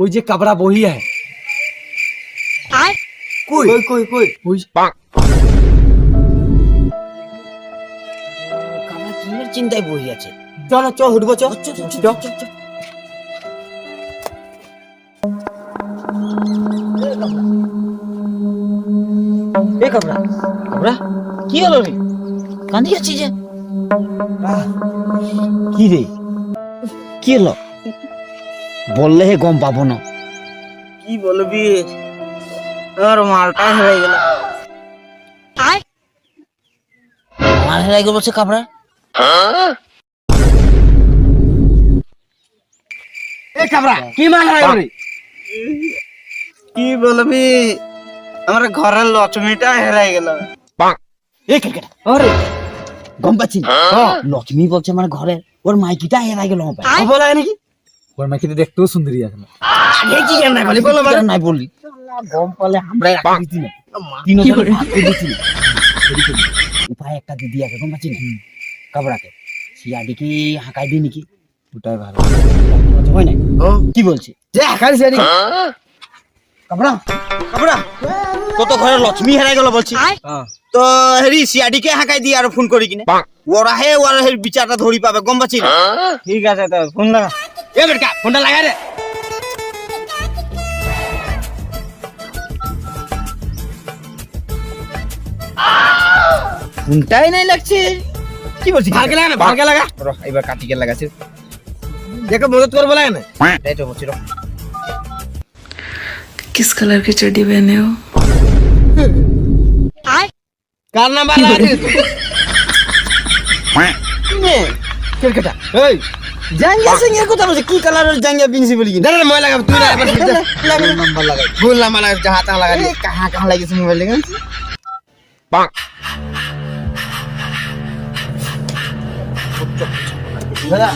ওই যে কাবড়া বহি है কই কই কই কই ওই কানা কিনের চিন্তায় বহি আছে। চল চ উঠবো চ এ কাবড়া কাবড়া কি হলো রে? কান্দি আছিস যে? কি রে কি হলো? বললে হে গম পাবো না। কি বলবি, আমার মালটা হেরে গেল। মাল হেরাই গেল বলছে কাবড়া? এ কাবড়া কি মাল হারাই গেল? কি বলবি, আমার ঘরের লক্ষ্মীটা হেরে গেল। এ কেকেটা আরে গম পাচ্ছি লক্ষ্মী বলছে মানে ঘরে ওর মাইকিটা হেরাই গেল। বলা নাকি ওর মাইকিতে দেখতেও সুন্দরী আছে না। আগে কি কেন না বলি বলো নাই বললি গম পালে আমরাই রাখি দিতি না তিনজন ভাগকে দিতি না। উপায় একটা দিদি আছে গম পাচ্ছি না কাবড়াকে সিয়াডিকে হাঁকাই দিই নাকি? ওটাই ভালো হয় না কি বলছে যে হাকারি সিয়াডি কাবড়া কাবড়া কত ঘরে লক্ষ্মী হেরাই গেল বলছি তো হেরি সিয়াডিকে হাঁকাই দিয়ে আর ফোন করি কিনে ওরা হের বিচারটা ধরি পাবে গম পাচ্ছি না। ঠিক আছে, তো ফোন লাগা। এ বেটা ফোনটা লাগা রে। ফোনটাই নাই লাগছে কি বলছিস? ভালকে লাগা না ভালকে লাগা রহ এবার কাটিকে লাগাছে দেখো মদত করবো লাগে না। এই তো বলছি রহ। किस कलर की चड्डी पहने हो? কার নাম্বার লাগা নে কেরকেটা এই জাঙ্গিয়া সিংয়ের কথা বলছে কি কালারের জাঙ্গিয়া বিনছি বলি কিনা? দাঁড়া মই লাগা তুই না এবার লাগা নাম্বার লাগাই ভুল নাম্বার লাগা যাহা তা লাগা এ কাহা কাহা লাগিছে মোবাইল লাগা দাদা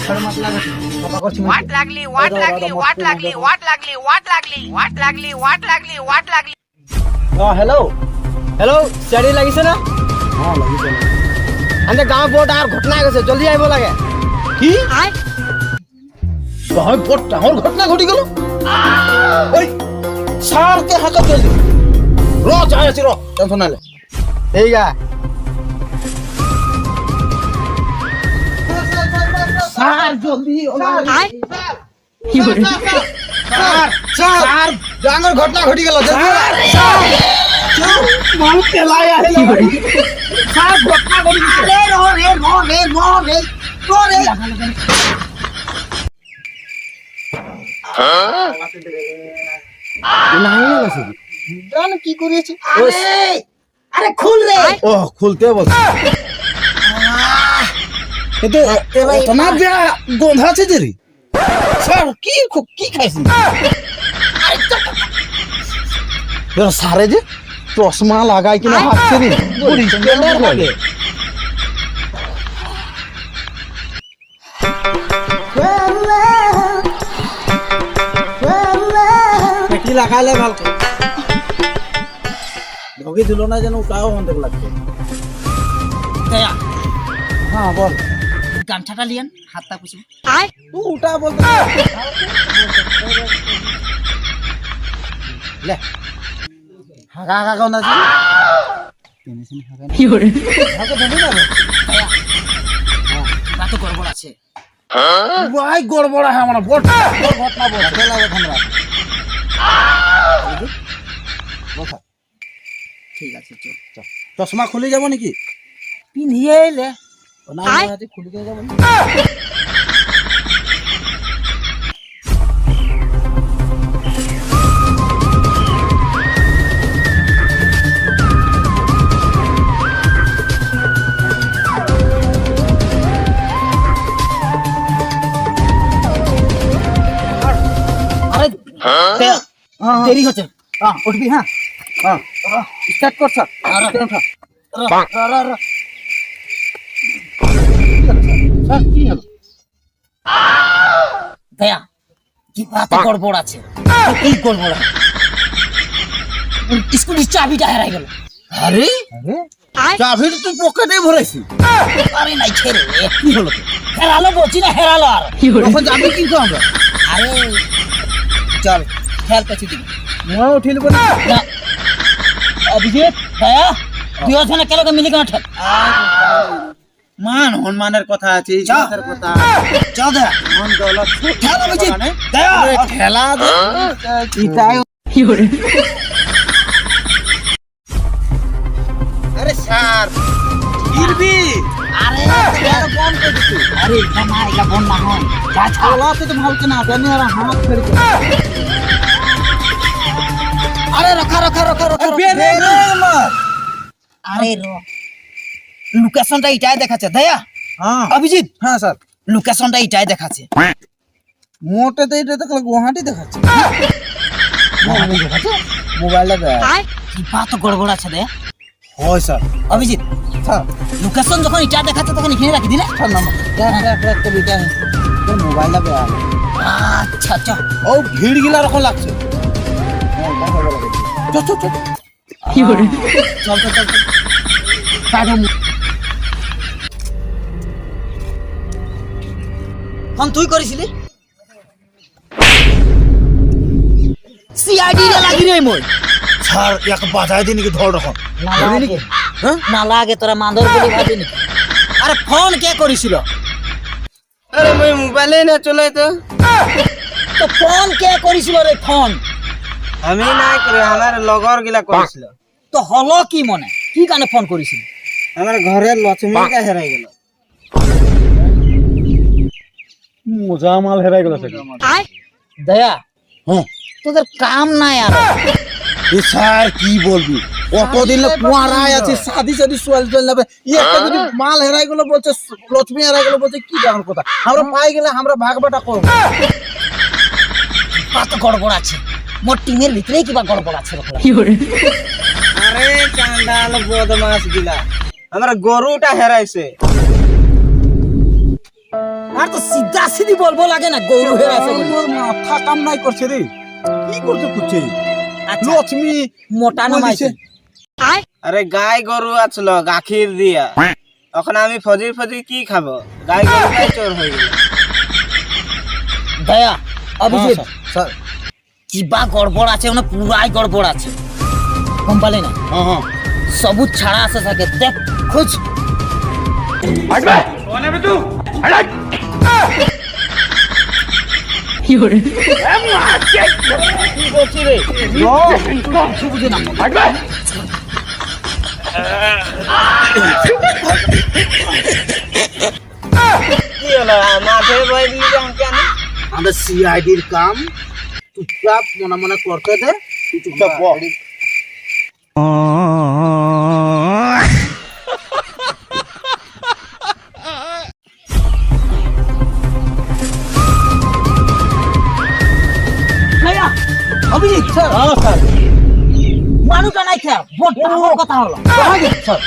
ছাড় মাত লাগা বাবা করছি What লাগলি what লাগলি what লাগলি what লাগলি what লাগলি what লাগলি what লাগli what লাগli हेलो हेलो सियाडी লাগিছে না? हां লাগিছে আন্দে গাঁও বহুত আর ঘটনা গেছে জলদি আইব লাগে। কি গাঁও বহুত ডাঙর ঘটনা ঘটি গেল। ওই সারকে হাকা জলদি র যায় আছে র টেনশন নালে এই গা সার জলদি কি করে? সার সার ডাঙর ঘটনা ঘটি গেল জলদি সার মাল তেলাই আহে কি করে? সার ঘটনা ঘটি গেছে রে কি করেছে? আরে খুল রে ও খুলতে বল এতে তোমার যা গন্ধ আছে যে রে স্যার কি কি খাইছিস এরা সারে যে চশমা লাগাই কিনা হাঁটছে রে পুরি স্ট্যান্ডার্ড লাগে কি লাগালে ভাল ঢোকে দিল না যেন ওটাও অন্ধের লাগছে। হ্যাঁ বল গামছাটা লিয়ান হাতটা পুষি ওটা বলতে লে হাগা হাগা কোন আছে কি করে? হাগা ধরে যাবে রাত গড়বড় আছে ভাই গড়বড় হ্যাঁ মানে বড় ঘটনা বল খেলা ঘটনা বসা ঠিক আছে চল চশমা খুলে যাব নাকি পিনিয়ে এলে না হাতে খুলে যাব দেরি হচ্ছে উঠবি হ্যাঁ হ্যাঁ স্টার্ট কর স্যার স্যার কি হলো দয়া কি বাত গড়বড় আছে কি গড়বড় আছে স্কুলের চাবিটা হারাই গেল আরে চাবি তো তুই পকেটে ভরেছি আরে নাই ছেড়ে কি হলো হেরালো বলছি না হেরালো আর তখন যাবি কিন্তু আমরা আরে চল খেয়াল পেছি দিবি নোয়া উঠিল বলে না অভিজিৎ দয়া তুই ওখানে কেন মিলি কেন ঠেক মান হনুমানের কথা আছে ইজ্জতের কথা চল দয়া মন দৌলত খেয়াল অভিজিৎ দয়া খেলা ইটাই আরে স্যার গিরবি আরে এটা বন্ধ করে দিতে আরে এটা না এটা বন্ধ না হয় যা ওলা তো ভালকে না জানি আর হাত ফেরে আরে রখা রখা রখা রখা বেরে মার আরে লোকেশনটা এটাই দেখাচ্ছে দয়া হ্যাঁ অভিজিৎ হ্যাঁ স্যার লোকেশনটা এটাই দেখাচ্ছে মোটে তো এটা দেখলে গুয়াহাটি দেখাচ্ছে মোবাইলটা দেখ কি বাত গড়বড় আছে দয়া হয় স্যার অভিজিৎ স্যার লোকেশন যখন এটা দেখাচ্ছে তখন এখানে রাখি দিলে স্যার নাম দেখ কবিতা মোবাইলটা দেখ আচ্ছা আচ্ছা ও ভিড় গিলা রকম লাগছে চল চল চল চল চল চল ফোন তুই করেছিলি সিআইডি রে লাগি রে মই স্যার এক বাজায় দিন কি ধর রকম না লাগে তোরা মান্দর বলি ভাবি নি আরে ফোন কে করেছিল আরে মই মোবাইলে না চলে তো তো ফোন কে করেছিল রে ফোন আমি নাই করে আমার লগর গিলা করেছিল তো হলো কি মনে কি কানে ফোন করেছিল আমার ঘরের লক্ষ্মীটা হেরাই গেল মজা মাল হেরাই গেল সেটা দয়া হ্যাঁ তোদের কাম নাই আর এ স্যার কি বলবি কতদিন কুয়ারায় আছে শাদি শাদি সোয়াল চল যাবে একটা যদি মাল হেরাই গেল বলছে লক্ষ্মী হেরাই গেল বলছে কি জানার কথা আমরা পাই গেলে আমরা ভাগ বাটা করবো কত গড়বড় আছে মোর টিমের ভিতরেই কিবা গড়বড় আছে আরে চান্দাল বদমাস গিলা আমার গরুটা হেরাইছে আর তো সিধা সিধি বলবো লাগে না গরু হেরাছে বলে। মোর মাথা কাম নাই করছে রে কি করতে করছে আচ্ছা লক্ষ্মী মোটা নামাইছে আরে গাই গরু আছিল গাখির দিয়া এখন আমি ফজির ফজির কি খাবো গাই গরুটাই চোর হয়ে গেল দয়া অভিজিৎ স্যার কিবা গড়বড় আছে মানে পুরাই গড়বড় আছে কম পালে না হ্যাঁ হ্যাঁ সবুজ ছাড়া আছে থাকে দেখ খোঁজ কি হলো মাঠে বই দিলি কেন আমাদের সিআইডির কাম চুপচাপ মনে মনে করতে দে তুই চুপচাপ বল দয়া অভিজিৎ স্যার স্যার মানুষটা নাই খেয়া বড় কথা হলো স্যার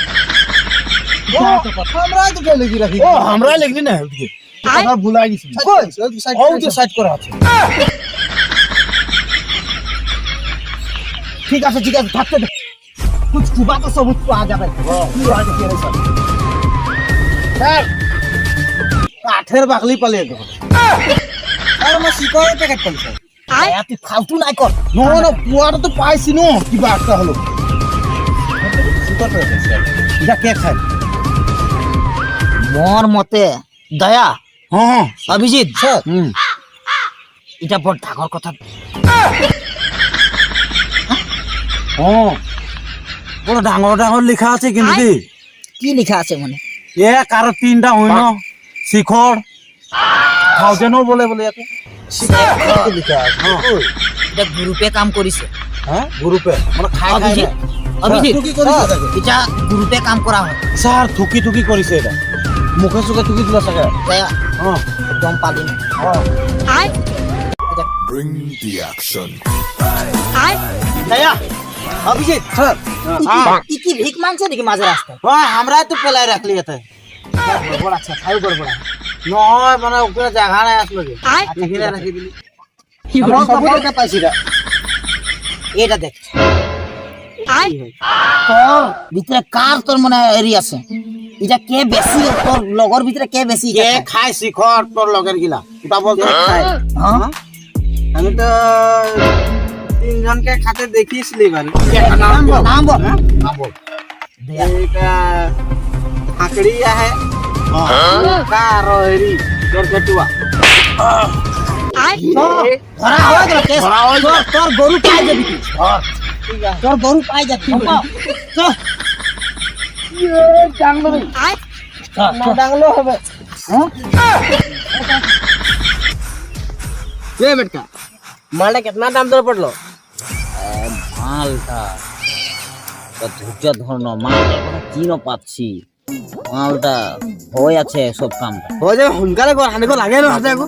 আমরা তো চলে গিয়ে রাখি ও আমরা লিখলি না ওদিকে কথা ভুলাই গেছি ও যে সাইড করা আছে ঠিক আছে থাকতে দে कुछ चुबा तो सबूत तो आ जाবে পুরো আগে ফিরে স্যার স্যার কাঠের বাকলি পালিয়ে দেখো আর আমার শিকড়ের প্যাকেট পাইছে আয়া তুই ফালতু নাই কর নো না পুয়াটা তো পাইছি নো কিবা একটা হলো এটা কে খায় মোর মতে দয়া হ্যাঁ হ্যাঁ অভিজিৎ স্যার এটা বড় ঠাকুর কথা হ্যাঁ বড় ডাঙর ডাঙর লেখা আছে কিন্তু কি লেখা আছে মানে এক আর তিনটা হইন শিখর থাউজেন্ডও বলে বলে এত লেখা আছে এটা গ্রুপে কাম কৰিছে হ্যাঁ গ্রুপে মানে খাই খাই অভিজিৎ না। অভিজিৎ থুকি কৰিছে তাকে। এটা গ্রুপে কাম কৰা হয় স্যার থুকি থুকি কৰিছে এটা মুখে চুখে থুকি দিলা চাগে দয়া হ্যাঁ গম পালি না Bring the action. দয়া অভিজিৎ স্যার কি ভিক মাংছে নাকি মাঝে রাস্তায়? হ্যাঁ আমরা তো পেলাই রাখলি এতে গড়বড় আছে, খাই গড়বড়। নয় মানে ওখানে জায়গা নাই আসলো যে এখানে রাখি দিলি আমরা সব টাকা পাইছি রে এটা দেখ তোর ভিতরে কার তোর মানে এরি আছে, এটা কে বেশি তোর লগর ভিতরে কে বেশি কে খাই শিখর তোর লগের গিলা ওটা বলতে খাই হ্যাঁ আমি তো 3 জনকে খাতে দেখিয়েছিলি এবারে। নাম বল নাম বল না বল এটা হাকড়িয়া है का रोहरी তোর কেটুয়া ধরা হয়ে গেল কেস, তোর গরু পাই যাবি তুই, তোর গরু পাই যাবি চল ডাংলো হবে ये बेटा मालटा कितना दाम दर पड़लो মালটা ধৈর্য ধরন মালটা চিনো পাচ্ছি, মালটা হয়ে আছে সব কামটা हो जाए हुनकाले को आने को लागे ना हाथे को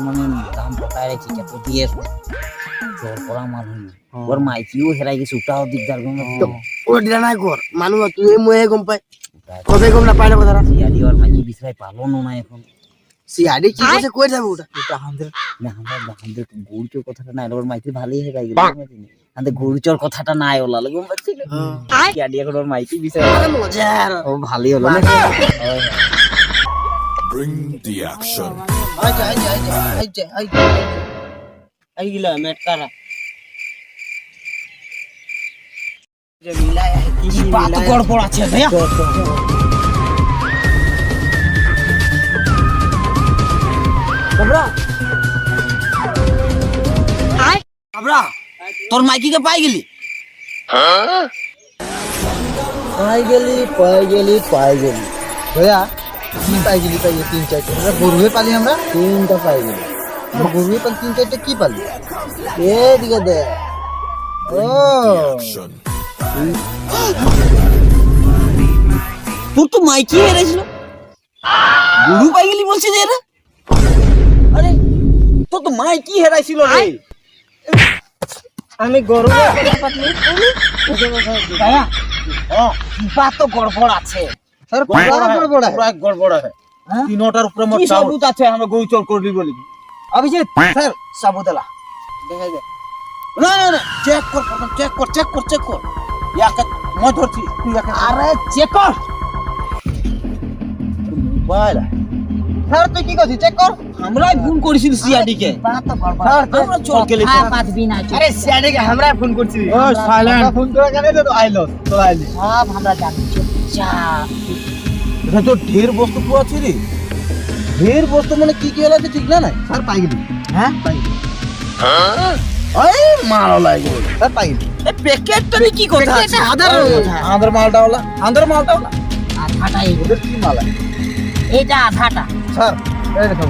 মানে দাম পকায় রেখেছি কত দিয়ে তোর পড়া মানুষ ওর মাইকিও হেরাই গেছে, ওটাও দিকদার গম ओ डिला ना कर मानु तू ए मोए गम पाए কবে গম না পাইনা কথা সিয়ারি ওর মাইকি বিছরাই পালো না এখন সিআডি কি কইছে কই যাবে ওটা এটা আমাদের না আমাদের গরুচোর কথাটা নাই, ওর মাইকি ভালোই হেরাই গেল আমাদের গরুচোর কথাটা নাই ওলা গম পাচ্ছি সিয়ারি এখন ওর মাইকি বিছরাই আরে মজা ও ভালোই হলো না Bring the action. आई गिला मेटकारा কি বাত গড়বড় আছে ভাইয়া বাবরা তোর মাইকিকে পাই গেলি পাই গেলি ভैया কি পাই গেলি 3-4টা আমরা গরুয়ে পালি আমরা 3টা পাই গেলি আমরা গরুয়ে পালি 3-4টা কি পালি এদিকে দে ও Action. তোর তো মাইকি হেরেছিল গরু পাই গেলি বলছে যে এরা আরে তোর তো মাইকি হেরাইছিল রে আমি গরু কথা পাতলি ভাইয়া ও বাত তো গড়বড় আছে স্যার গড়বড় পুরা গড়বড় है তিনটার উপরে মোট কি চাউল সবুত আছে আমরা গরু চল করবি বলি অভিজিৎ স্যার সাবুতলা দেখা যায় না চেক কর ইয়াকে মই ধরছি তুই ইয়াকে আরে চেক কর মোবাইল স্যার তুই কি করছিস চেক কর আমরাই ফোন করেছিল সিআরডি কে স্যার আমরা চল গেলে পাতবি না আরে সিআডি কে हमरा फोन করছি ও সাইলেন্ট ফোন করে কেন তো আইলো তো আইলি সব আমরা জানি চুপচাপ এটা তো ঢের বস্তু তো আছে রে ঢের বস্তু মানে কি হলো ঠিক না না স্যার পাই গেলি হ্যাঁ পাই গেলি ওই মাল লাগবে স্যার পাই গেলি এই প্যাকেটটা নিয়ে কি কথা আছে আধার মালটা হলো আধাটাই ওদের কি মাল আছে এটা আধাটা স্যার এই দেখো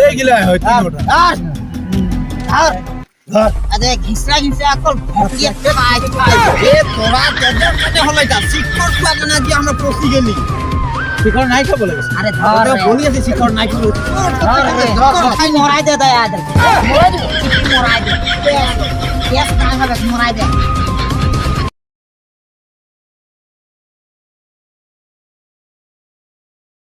এইগুলা হয়তো আরে ঘিসরা কল ভকিয়ে পাই এ তোরা তেজের কাছে হলো এটা শিক্ষক পাক না দিয়ে আমরা পড়ছি গেলি শিক্ষক নাই তো বলে আরে ধর বলি আছে শিক্ষক নাই তো খাই মরাই দে দয়া আদর মরাই দে চিপি মরাই দে কেস না হবে মরাই দে